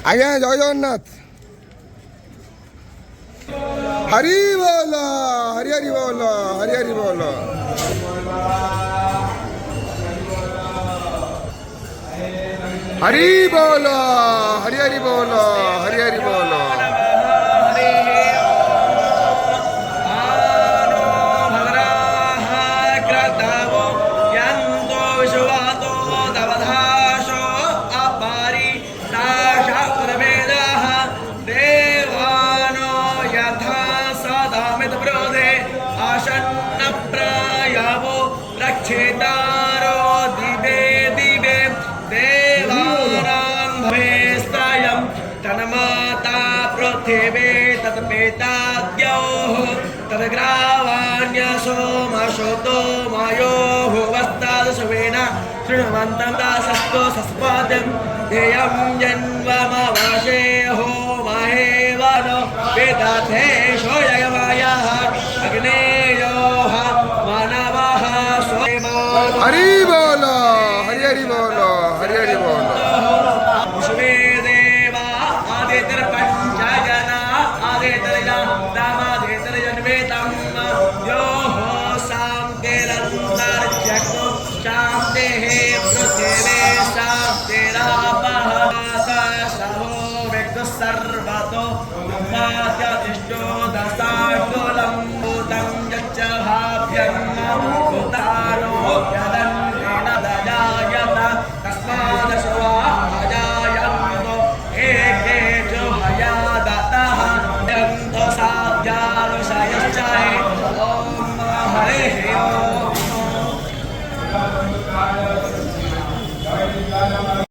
আজ্ঞা জয় জগন্নাথ। হরি বল, হরি হরি বল, হরি হরি বল। হরি বল, হরি হরি বল, হরি হরি বল। रक्षेतारो दिवे दिवे देवानां भवेस्त्रयं तन्माता पृथिवी तत्पिताद्योः तद्ग्रावाण्यसो मशोतो मायोः वस्तादशवेन शृण्वन्तं दासस्तो सस्पदं ध्येयं जन्ममवाशे हो महेवनो वेदाथेशो ययमायः अग्नेयोः मानवः हरि बोल, हरि हरि बोल, हरि हरि बोल। विश्वे देवा आदितर पंचजना आदितर दामादितर जन्मेतम यो हो शांतिरंतर्जगो शांति पृथिवी शांतिरापः सहो व्यक्तः सर्वतो उपाद्यतिष्ठो दशा